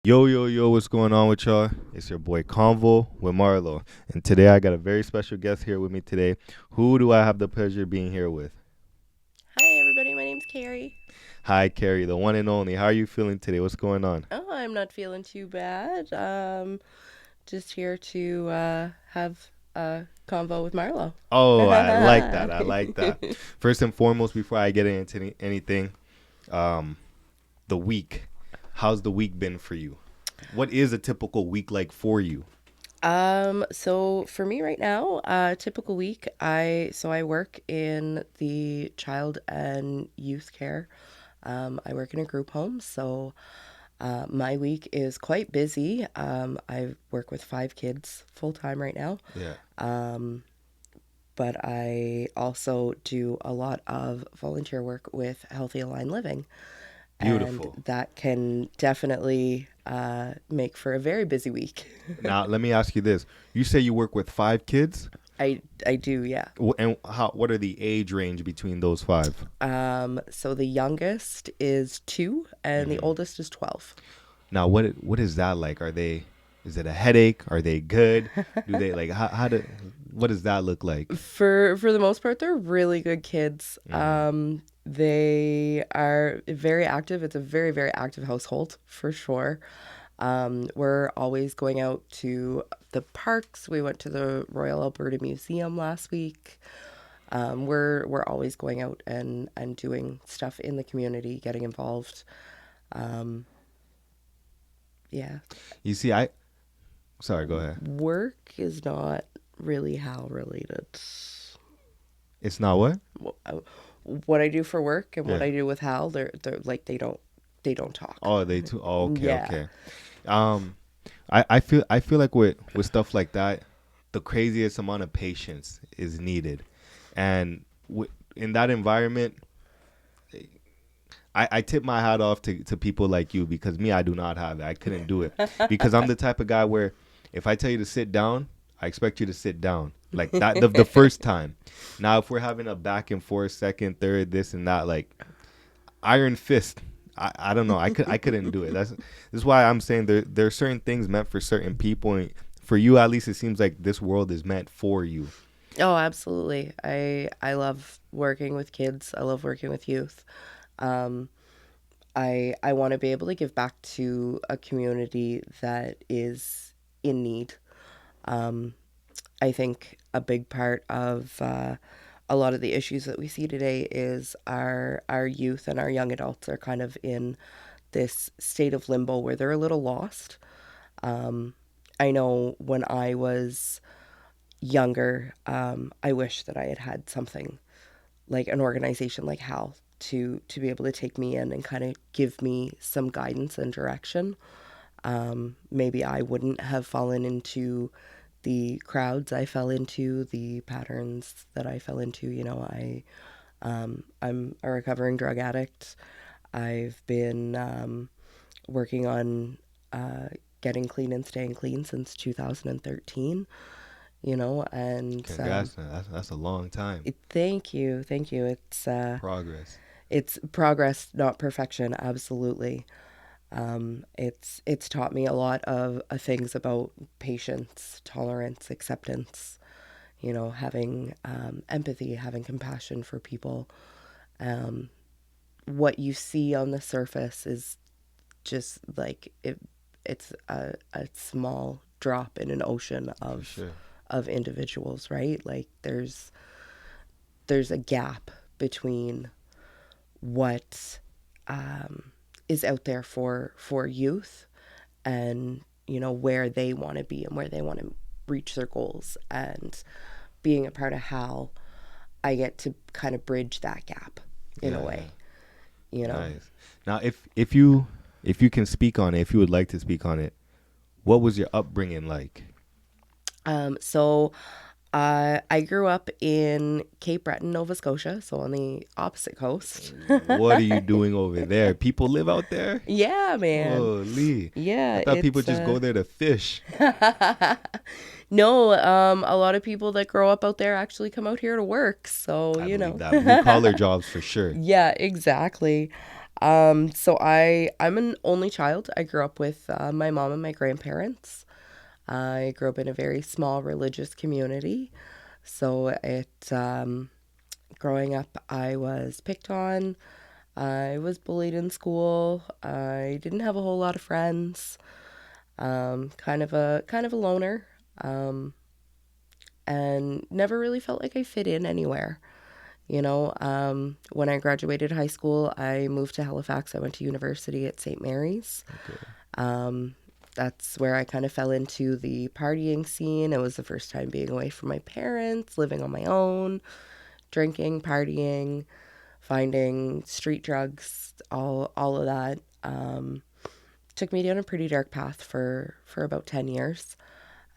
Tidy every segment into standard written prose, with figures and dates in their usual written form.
Yo, yo, yo, what's going on with y'all? It's your boy Convo with Marlo. And today I got a very special guest here with me today. Who do I have the pleasure of being here with? Hi, everybody. My name's Carrie. Hi, Carrie, the one and only. How are you feeling today? What's going on? Oh, I'm not feeling too bad. Just here to have a convo with Marlo. Oh, I like that. I like that. First and foremost, before I get into anything, um, the week. How's the week been for you? What is a typical week like for you? So for me right now, typical week, I work in the child and youth care. I work in a group home, so my week is quite busy. I work with 5 kids full time right now. Yeah, But I also do a lot of volunteer work with Healthy Aligned Living, and beautiful. that can definitely make for a very busy week. Now, let me ask you this. You say you work with 5 kids? I do, yeah. And what are the age range between those five? So the youngest is 2, and the hmm oldest is 12. Now, what is that like? Is it a headache? Are they good? Do they like what does that look like? For the most part, they're really good kids. hmm They are very active. It's a very, very active household for sure. We're always going out to the parks. We went to the Royal Alberta Museum last week. We're always going out and doing stuff in the community, getting involved. Um, yeah, You see, sorry, go ahead. work is not really Hal related. It's not what? What I do for work and what Yeah. I do with Hal, they're like they don't talk. Oh, they too. Oh, okay, Yeah. okay. Um, I feel like with stuff like that, the craziest amount of patience is needed, and in that environment, I tip my hat off to people like you because me, I do not have it. I couldn't do it because I'm the type of guy where if I tell you to sit down, I expect you to sit down like that the first time. Now, if we're having a back and forth, second, third, this and that, like iron fist. I don't know. I couldn't do it. This is why I'm saying there are certain things meant for certain people. And for you, at least, it seems like this world is meant for you. Oh, absolutely. I love working with kids. I love working with youth. Um, I want to be able to give back to a community that is in need. Um, I think a big part of a lot of the issues that we see today is our youth and our young adults are kind of in this state of limbo where they're a little lost. Um, I know when I was younger, I wish that I had had something like an organization like HAL to be able to take me in and kind of give me some guidance and direction. Maybe I wouldn't have fallen into the crowds I fell into, the patterns that I fell into. I'm a recovering drug addict. I've been working on uh, getting clean and staying clean since 2013. And Congrats, man. That's a long time. thank you. Progress. It's progress, not perfection. Absolutely. It's taught me a lot of things about patience, tolerance, acceptance. Having empathy, having compassion for people. Um, what you see on the surface is just like it. It's a small drop in an ocean For of sure. individuals, right? Like there's a gap between what is out there for youth and where they want to be and where they want to reach their goals. And being a part of HAL, I get to kind of bridge that gap in a Yeah, yeah. way, you know. Nice. Now, if you can speak on it, if you would like to speak on it, what was your upbringing like? So I grew up in Cape Breton, Nova Scotia, so on the opposite coast. What are you doing over there? People live out there? Yeah, man. Holy. I Yeah, thought people it's just go there to fish. no, a lot of people that grow up out there actually come out here to work. So, I believe that. Blue collar jobs for sure. Yeah, exactly. So I'm an only child. I grew up with my mom and my grandparents. I grew up in a very small religious community. So growing up, I was picked on. I was bullied in school. I didn't have a whole lot of friends. Kind of a loner. Um, and never really felt like I fit in anywhere. When I graduated high school, I moved to Halifax. I went to university at St. Mary's. Okay. Um, that's where I kind of fell into the partying scene. It was the first time being away from my parents, living on my own, drinking, partying, finding street drugs, all of that. Took me down a pretty dark path for about 10 years.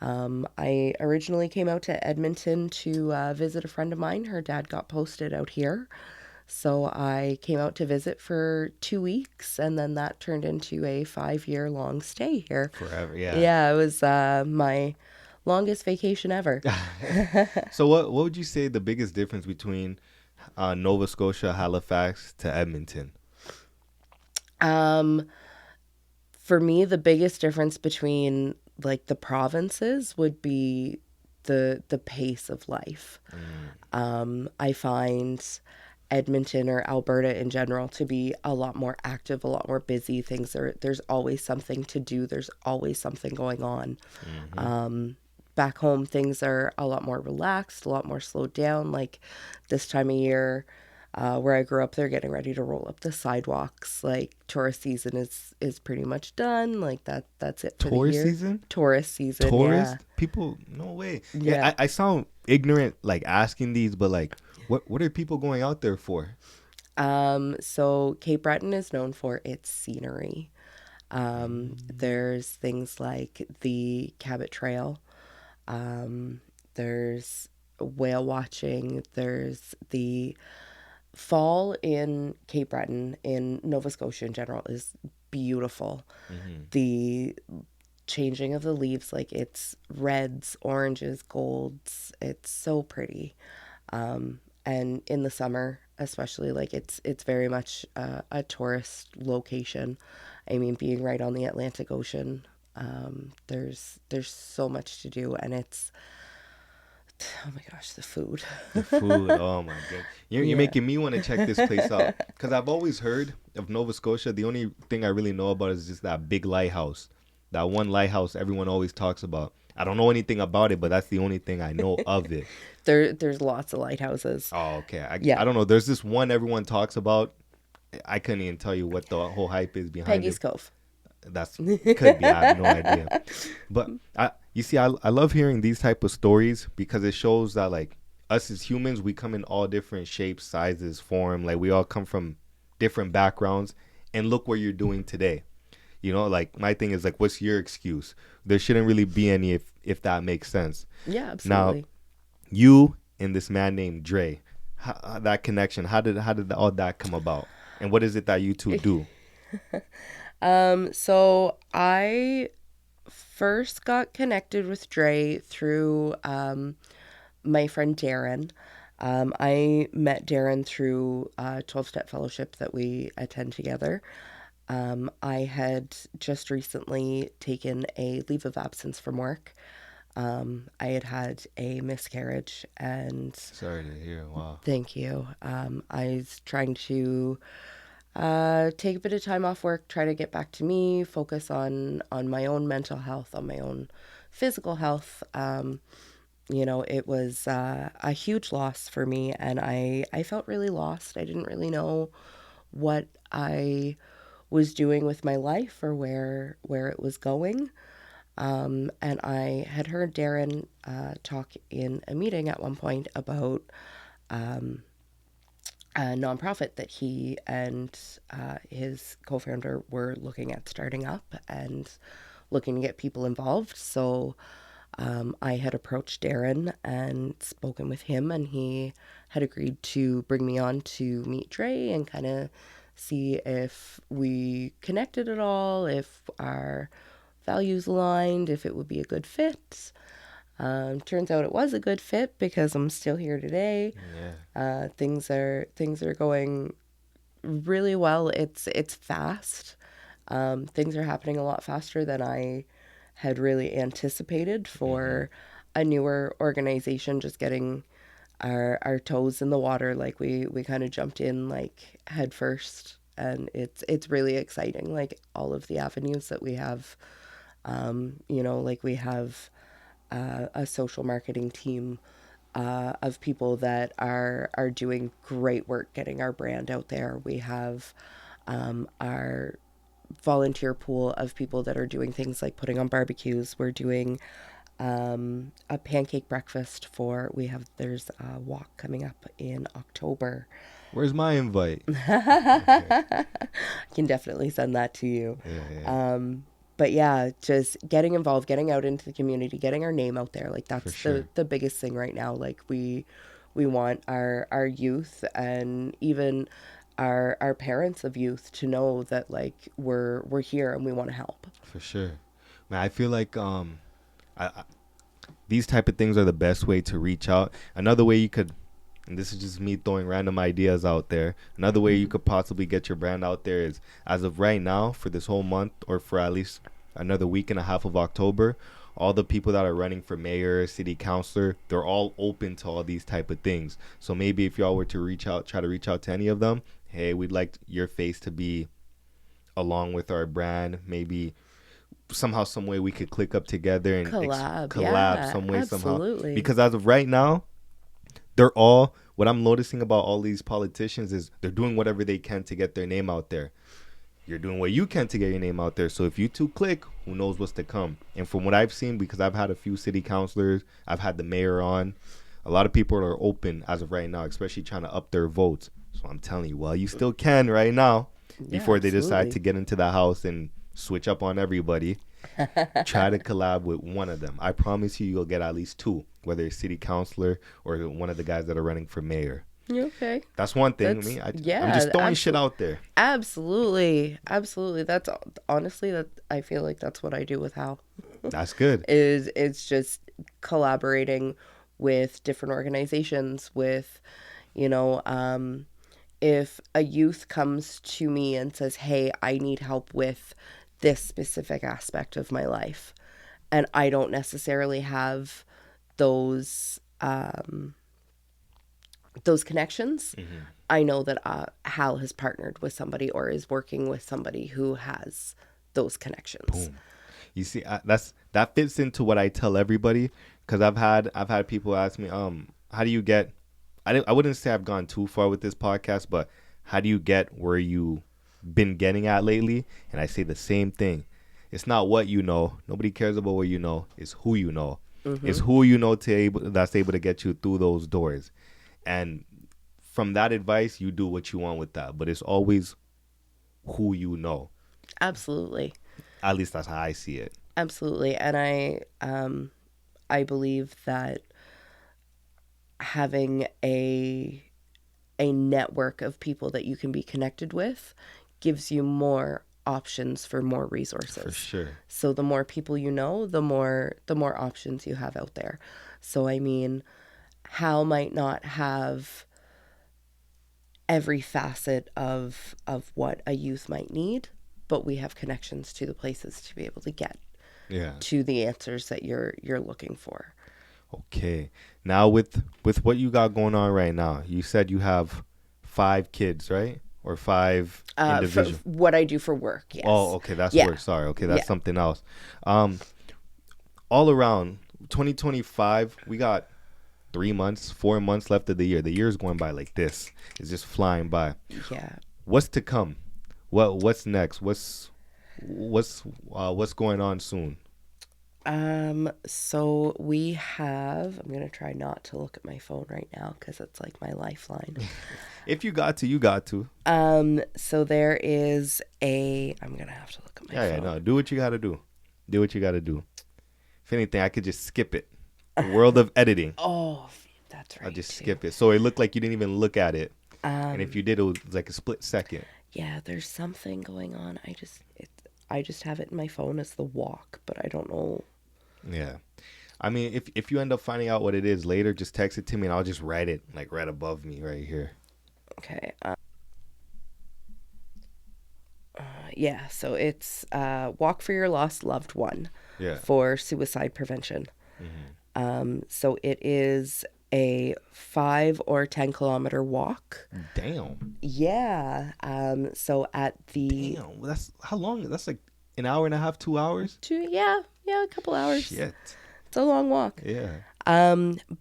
I originally came out to Edmonton to visit a friend of mine. Her dad got posted out here. So I came out to visit for 2 weeks, and then that turned into a 5 year long stay here. Forever, yeah. Yeah, it was my longest vacation ever. So what would you say the biggest difference between Nova Scotia, Halifax to Edmonton? Um, for me, the biggest difference between like the provinces would be the pace of life. Mm, I find Edmonton or Alberta in general to be a lot more active, a lot more busy. There's always something to do. There's always something going on. mm-hmm. Back home, things are a lot more relaxed, a lot more slowed down. Like this time of year, where I grew up, they're getting ready to roll up the sidewalks. Like tourist season is pretty much done. Like that's it for the Tourist year. season? Tourist season, yeah, Tourist? People? No way. Yeah, yeah. I sound ignorant like asking these, but like, what are people going out there for? So Cape Breton is known for its scenery. Mm, There's things like the Cabot Trail. There's whale watching. There's the fall in Cape Breton, in Nova Scotia in general, is beautiful. mm-hmm. The changing of the leaves, like it's reds, oranges, golds. It's so pretty. And in the summer, especially, like it's very much a tourist location. I mean, being right on the Atlantic Ocean, there's so much to do, and it's oh my gosh, the food. The food, oh my god, you're Yeah. making me want to check this place out because I've always heard of Nova Scotia. The only thing I really know about is just that big lighthouse, that one lighthouse everyone always talks about. I don't know anything about it, but that's the only thing I know of it. There's lots of lighthouses. Oh, okay. I Yeah. don't know. There's this one everyone talks about. I couldn't even tell you what the whole hype is behind Peggy's it. Cove. That's could be. I have no idea. But you see, I love hearing these type of stories because it shows that like us as humans, we come in all different shapes, sizes, form. Like we all come from different backgrounds, and look what you're doing today. You know, like my thing is like, what's your excuse? There shouldn't really be any if that makes sense. Yeah, Now, absolutely. you and this man named Dre, that connection, how did all that come about? And what is it that you two do? So I first got connected with Dre through my friend Darren. I met Darren through a 12 step fellowship that we attend together. I had just recently taken a leave of absence from work. I had had a miscarriage, and Sorry to hear. Wow. thank you. I was trying to take a bit of time off work, try to get back to me, focus on my own mental health, on my own physical health. It was a huge loss for me, and I felt really lost. I didn't really know what I was doing with my life or where it was going. And I had heard Darren talk in a meeting at one point about a nonprofit that he and his co-founder were looking at starting up and looking to get people involved. So I had approached Darren and spoken with him, and he had agreed to bring me on to meet Dre and kind of see if we connected at all, if our values aligned, if it would be a good fit. Turns out it was a good fit because I'm still here today. Yeah. Things are going really well. It's fast. Things are happening a lot faster than I had really anticipated Mm-hmm. for a newer organization. Just getting our toes in the water, like we kind of jumped in like head first, and it's really exciting. Like all of the avenues that we have, like we have a social marketing team of people that are doing great work getting our brand out there. We have our volunteer pool of people that are doing things like putting on barbecues. We're doing a pancake breakfast for there's a walk coming up in October. Where's my invite? I can definitely send that to you. Yeah, yeah, But yeah, just getting involved, getting out into the community, getting our name out there. Like for that's the sure. the biggest thing right now. Like we want our youth and even our parents of youth to know that like we're here and we want to help. For sure. Man, I feel like I these type of things are the best way to reach out. Another way you could, and this is just me throwing random ideas out there. Another way you could possibly get your brand out there is, as of right now, for this whole month or for at least another week and a half of October, all the people that are running for mayor, city councilor, they're all open to all these type of things. So maybe if y'all were to reach out, try to reach out to any of them, hey, we'd like your face to be along with our brand. Maybe somehow, some way we could click up together and Collab, collab yeah, some way somehow. absolutely. Because as of right now, they're all, what I'm noticing about all these politicians is they're doing whatever they can to get their name out there. You're doing what you can to get your name out there. So if you two click, who knows what's to come. And from what I've seen, because I've had a few city councilors, I've had the mayor on, a lot of people are open as of right now, especially trying to up their votes. So I'm telling you, well, you still can right now, Yeah, before they decide absolutely. to get into the house and switch up on everybody. Try to collab with one of them. I promise you, you'll get at least two, whether it's city councilor or one of the guys that are running for mayor. Okay. That's one thing. I That's mean, I'm yeah, just throwing shit out there. absolutely, absolutely. That's honestly that I feel like that's what I do with Hal. That's good. Is it's just collaborating with different organizations with, you know, if a youth comes to me and says, "Hey, I need help with this specific aspect of my life," and I don't necessarily have those those connections, Hmm. I know that Hal has partnered with somebody or is working with somebody who has those connections. Boom. You see, that fits into what I tell everybody, because I've had people ask me, how do you get? I wouldn't say I've gone too far with this podcast, but how do you get where you been getting at lately? And I say the same thing. It's not what you know. Nobody cares about what you know. It's who you know. It's Mm-hmm. who you know that's able to get you through those doors. And from that advice, you do what you want with that. But it's always who you know. Absolutely, At least that's how I see it. absolutely, and I believe that having a network of people that you can be connected with gives you more options for more For resources. sure. So the more people you know, the more options you have out there. So I mean, Hal might not have every facet of what a youth might need, but we have connections to the places to be able to get Yeah. to the answers that you're looking for. Okay. Now with what you got going on right now, you said you have 5 kids, right? Or 5 For individual. what I do for work, Oh, yes. okay, that's Yeah. work. Sorry. Okay, that's Yeah. something else. Um, all around 2025, we got 3 months, 4 months left of the year. The year is going by like this. It's just flying by. Yeah. What's to come? What's next? What's going on soon? So we have, I'm gonna try not to look at my phone right now because it's like my lifeline. If you got to, you got to. So there is I'm gonna have to look at my Yeah, yeah, phone. no. Do what you got to do. Do what you got to do. If anything, I could just skip it. The world of editing. Oh, that's I'll right just too. skip it. So it looked like you didn't even look at it. And if Um, you did, it was like a split second. yeah, there's something going on. I just have it in my phone as the walk, but I don't know. Yeah. I mean, if you end up finding out what it is later, just text it to me and I'll just write it like right above me right here. Okay. Yeah, so it's Walk for Your Lost Loved One Yeah. for suicide prevention. Hmm. So it is a 5 or 10 kilometer walk. Damn. Yeah. So at the Damn. That's how long? That's like an hour and a half, 2 hours. yeah, a couple hours. Shit. It's a long walk. Yeah.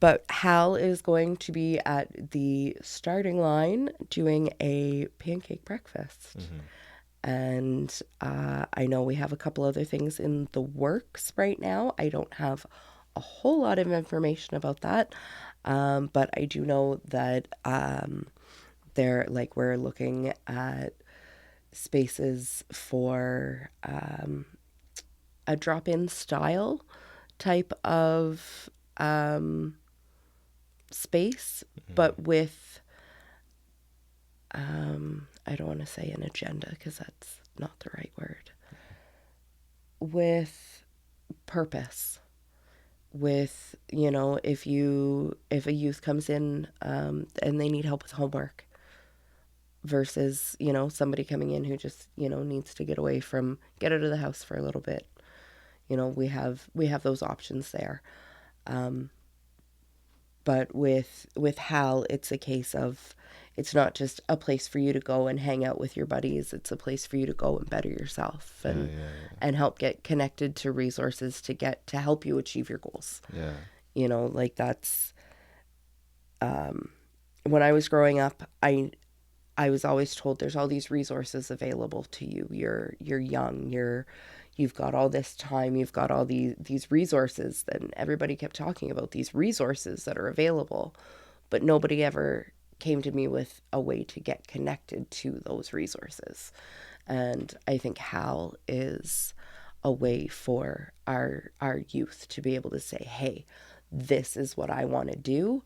But Hal is going to be at the starting line doing a pancake breakfast. Hmm. And I know we have a couple other things in the works right now. I don't have a whole lot of information about that. But I do know that we're looking at spaces for a drop-in style type of space, Hmm. but with I don't want to say an agenda because that's not the right word. With purpose. With, if a youth comes in and they need help with homework versus, somebody coming in who just, needs to get out of the house for a little bit. We have those options there. But with Hal, it's a case of it's not just a place for you to go and hang out with your buddies. It's a place for you to go and better yourself Yeah. Yeah. and help get connected to resources to help you achieve your goals. Yeah. Like that's when I was growing up, I was always told there's all these resources available to you. You're young, you've got all this time, you've got all these resources. And everybody kept talking about these resources that are available, but nobody ever came to me with a way to get connected to those resources. And I think Hal is a way for our youth to be able to say, hey, this is what I want to do.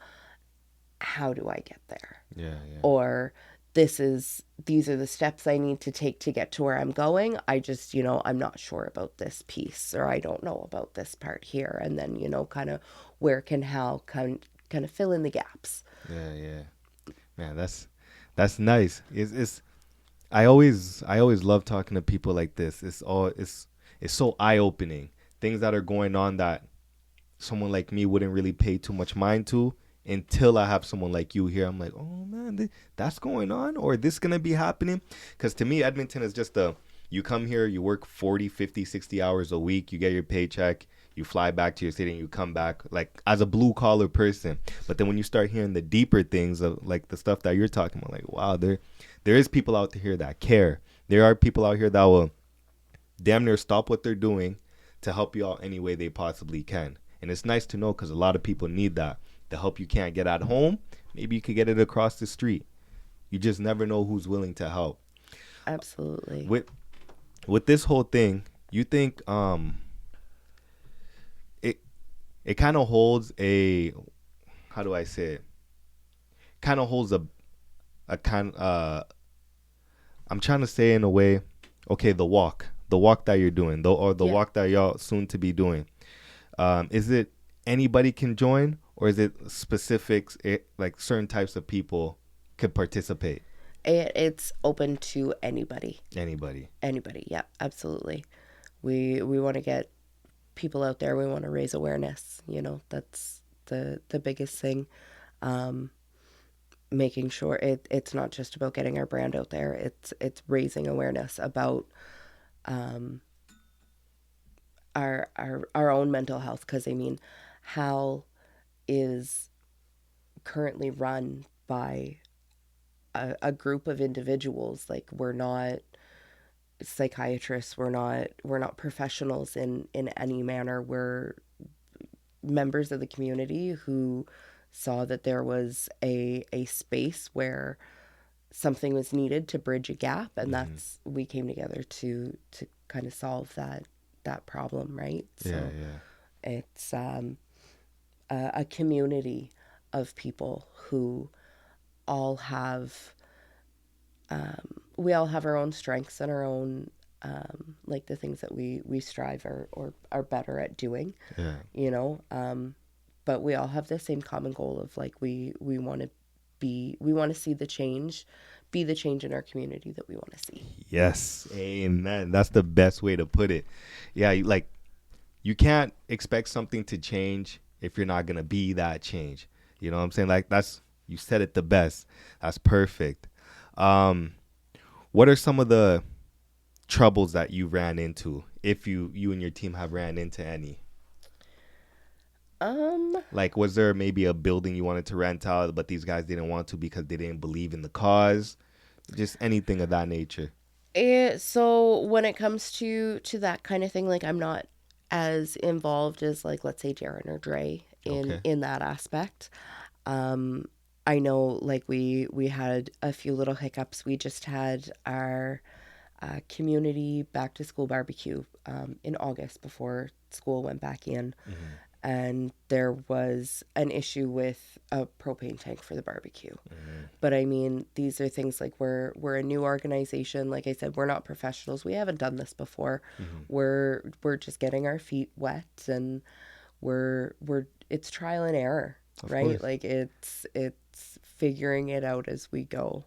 How do I get there? Yeah. Yeah. Or these are the steps I need to take to get to where I'm going. I just, I'm not sure about this piece, or I don't know about this part here. And then, kind of where can Hal kind of fill in the gaps. Yeah. Yeah. Man, that's nice. It's I always love talking to people like this. It's so eye opening. Things that are going on that someone like me wouldn't really pay too much mind to until I have someone like you here. I'm like, oh man, that's going on, or this gonna be happening. Because to me, Edmonton is just you come here, you work 40, 50, 60 hours a week, you get your paycheck, you fly back to your city and you come back like as a blue collar person. But then when you start hearing the deeper things of like the stuff that you're talking about, like, wow, there is people out here that care. There are people out here that will damn near stop what they're doing to help you out any way they possibly can. And it's nice to know because a lot of people need that. The help you can't get at home, maybe you could get it across the street. You just never know who's willing to help. Absolutely. With this whole thing, you think it it kind of holds a, how do I say it? Kind of holds a kind I'm trying to say in a way, okay, the walk that you're doing, or the Yeah. walk that y'all soon to be doing. Is it anybody can join, or is it specifics? Like certain types of people could participate. It's open to anybody. Anybody. Anybody. Yeah, absolutely. We want to get people out there. We want to raise awareness. That's the biggest thing. Making sure it's not just about getting our brand out there. It's raising awareness about our own mental health. Because I mean, Hal is currently run by a group of individuals. Like, we're not psychiatrists, we're not professionals in any manner. We're members of the community who saw that there was a space where something was needed to bridge a gap, and Hmm. that's we came together to kind of solve that problem, right? Yeah, So yeah. it's a community of people who all have we all have our own strengths and our own like the things that we strive or are better at doing, Yeah. you know. But we all have the same common goal of like we want to see the change be the change in our community that we want to see. Yes, amen. That's the best way to put it. Yeah, like you can't expect something to change if you're not gonna be that change. You know what I'm saying? Like that's you said it the best. That's perfect. Um, what are some of the troubles that you ran into, if you and your team have ran into any? Like, was there maybe a building you wanted to rent out, but these guys didn't want to because they didn't believe in the cause? Just anything of that nature. So when it comes to that kind of thing, like I'm not as involved as like let's say Darren or Dre Okay. in that aspect. Um, I know like we had a few little hiccups. We just had our community back to school barbecue in August before school went back in, Hmm. and there was an issue with a propane tank for the barbecue. Hmm. But I mean, these are things like we're a new organization. Like I said, we're not professionals. We haven't done this before. Hmm. We're just getting our feet wet, and we're it's trial and error, Of right? course. Like it's figuring it out as we go,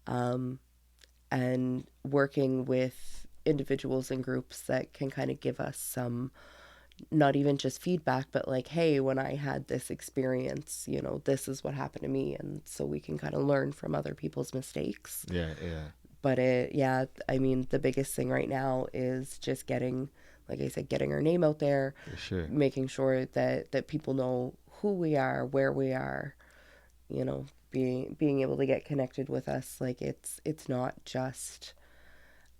and working with individuals and groups that can kind of give us some, not even just feedback, but like, hey, when I had this experience, this is what happened to me. And so we can kind of learn from other people's mistakes. Yeah, yeah, But yeah, I mean, the biggest thing right now is just getting, like I said, getting our name out there, for sure. making sure that people know who we are, where we are, being able to get connected with us. Like it's not just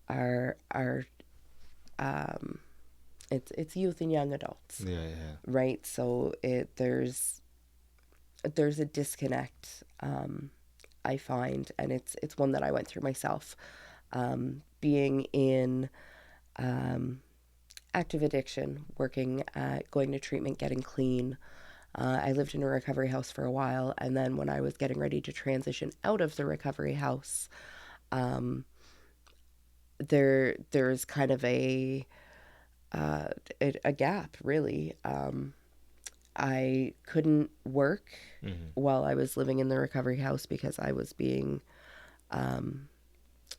our it's youth and young adults, Yeah, yeah. right? So there's a disconnect, I find, and it's one that I went through myself, being in active addiction, working at going to treatment, getting clean. I lived in a recovery house for a while, and then when I was getting ready to transition out of the recovery house, there's kind of a gap, really. I couldn't work Hmm. while I was living in the recovery house because I was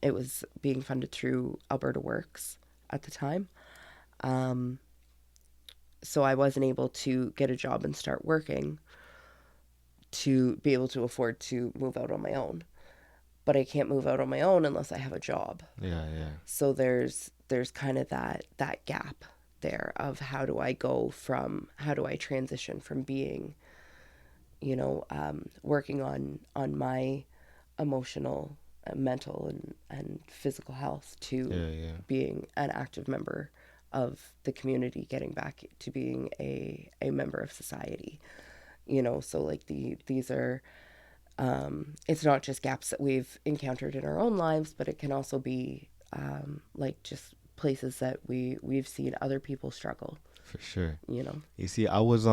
it was being funded through Alberta Works at the time. So I wasn't able to get a job and start working to be able to afford to move out on my own. But I can't move out on my own unless I have a job. Yeah, yeah. So there's kind of that gap there of how do I transition from being, working on my emotional, mental, and physical health to Yeah, yeah. being an active member of the community, getting back to being a member of society. So like these are, it's not just gaps that we've encountered in our own lives, but it can also be like just places that we've seen other people struggle. For sure. You know. You see, I was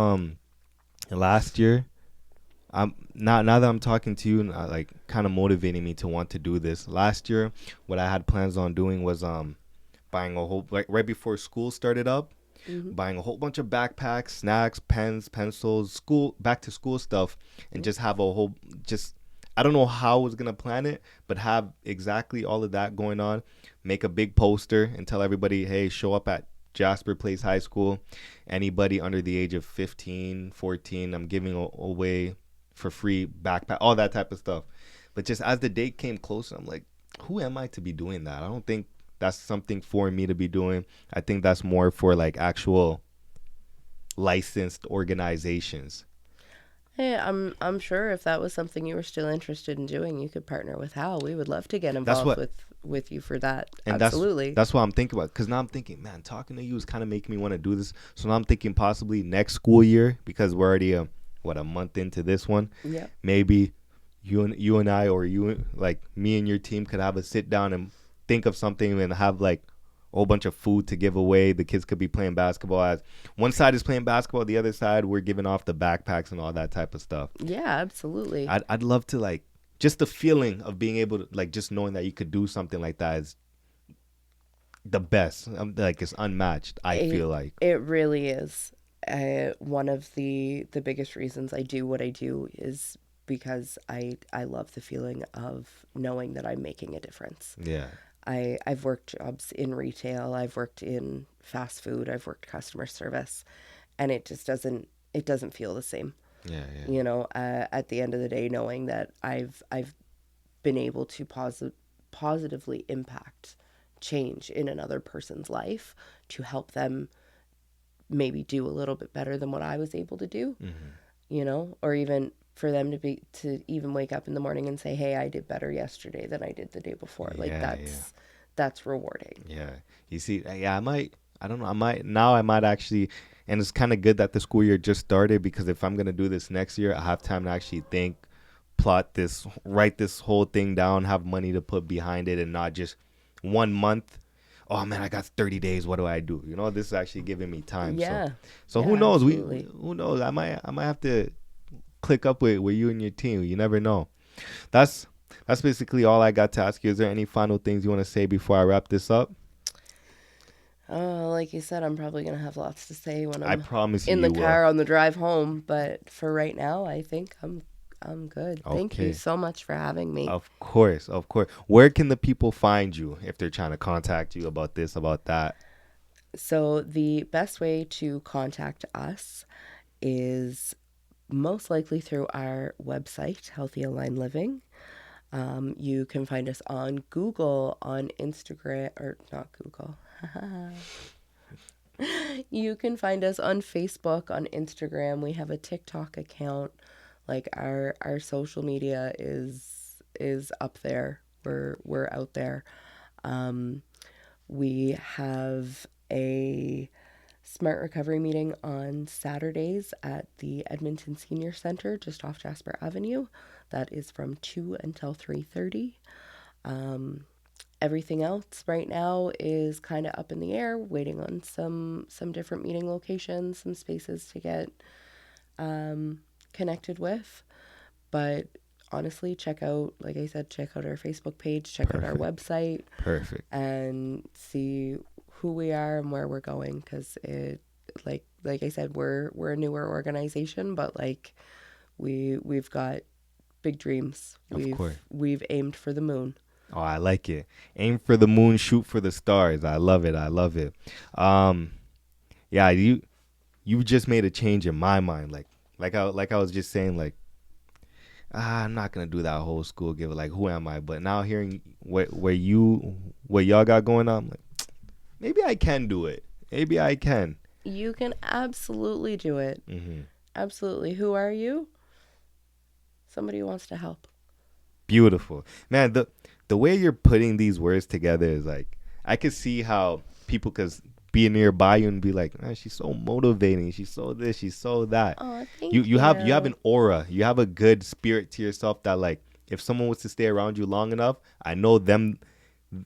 last year. I'm now that I'm talking to you, like kind of motivating me to want to do this. Last year, what I had plans on doing was buying a whole, like right before school started up, Mm-hmm. buying a whole bunch of backpacks, snacks, pens, pencils, school back to school stuff, and just have a whole just I don't know how I was gonna plan it, but have exactly all of that going on. Make a big poster and tell everybody, hey, show up at Jasper Place High School. Anybody under the age of 15, 14, I'm giving away for free backpack, all that type of stuff. But just as the date came closer, I'm like, who am I to be doing that? I don't think that's something for me to be doing. I think that's more for like actual licensed organizations. Hey, I'm sure if that was something you were still interested in doing, you could partner with Hal. We would love to get That's involved what, with you for that. and Absolutely. that's what I'm thinking about. Cause now I'm thinking, man, talking to you is kind of making me want to do this. So now I'm thinking possibly next school year, because we're already a month into this one. Yeah. Maybe you and I, or you like me and your team could have a sit down and think of something and have like a whole bunch of food to give away. The kids could be playing basketball. As one side is playing basketball, the other side we're giving off the backpacks and all that type of stuff. Yeah, absolutely. I'd love to, like, just the feeling of being able to, like, just knowing that you could do something like that is the best. Like, it's unmatched, I It feel like. it really is. One of the biggest reasons I do what I do is because I love the feeling of knowing that I'm making a difference. Yeah. I've worked jobs in retail, I've worked in fast food, I've worked customer service, and it doesn't feel the same. Yeah. Yeah. You know, at the end of the day, knowing that I've been able to positively impact change in another person's life to help them maybe do a little bit better than what I was able to do, you know, or even for them to even wake up in the morning and say, "Hey, I did better yesterday than I did the day before." Like Yeah. Yeah. that's rewarding. Yeah. You see, yeah, I don't know, I might actually, and it's kind of good that the school year just started, because if I'm going to do this next year, I have time to actually think, plot this, write this whole thing down, have money to put behind it, and not just 1 month. Oh man, I got 30 days. What do I do? You know, this is actually giving me time. Yeah. So who Yeah, knows? absolutely. Who knows? I might have to click up with you and your team. You never know. That's that's basically all I got to ask you. Is there any final things you want to say before I wrap this up? Like you said, I'm probably going to have lots to say when I I'm promise you, in the you will. car on the drive home, but for right now, I think I'm good. Thank you Okay. so much for having me. Of course, of course. Where can the people find you if they're trying to contact you about this, about that? So the best way to contact us is most likely through our website, Healthy Aligned Living. You can find us on Google, on Instagram, or not Google. You can find us on Facebook, on Instagram. We have a TikTok account. Like our social media is up there. We're out there. We have a Smart Recovery meeting on Saturdays at the Edmonton Senior Center, just off Jasper Avenue. That is from 2 until 3:30. Everything else right now is kind of up in the air, waiting on some different meeting locations, some spaces to get connected with. But honestly, like I said, check out our Facebook page, check out our Perfect. website, Perfect. and see who we are and where we're going. Because like I said, we're a newer organization, but like we've got big dreams. Of course. We've aimed for the moon. Oh, I like it. Aim for the moon, shoot for the stars. I love it. I love it. Um, yeah, you just made a change in my mind. Like I was just saying, like, I'm not gonna do that whole school give it. Like, who am I? But now hearing what y'all got going on, I'm like, maybe I can do it. Maybe I can. You can absolutely do it. Hmm. Absolutely. Who are you? Somebody who wants to help. Beautiful, man. The way you're putting these words together is like, I could see how people could be nearby you and be like, man, she's so motivating. She's so this. She's so that. Oh, You thank you have you. an aura. You have a good spirit to yourself that, like, if someone was to stay around you long enough, I know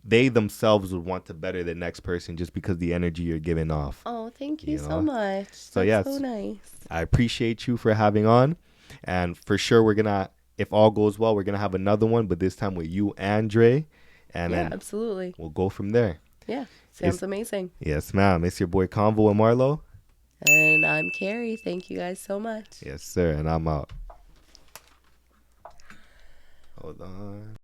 they themselves would want to better the next person just because the energy you're giving off. Oh, thank you You so know. much. So That's so yes, nice. I appreciate you for having on, and for sure we're gonna, if all goes well, we're gonna have another one, but this time with you, Andre, and Yeah, then absolutely. we'll go from there. Yeah, It's sounds amazing. Yes, ma'am. It's your boy Convo and Marlo. And I'm Carrie. Thank you guys so much. Yes, sir. And I'm out. Hold on.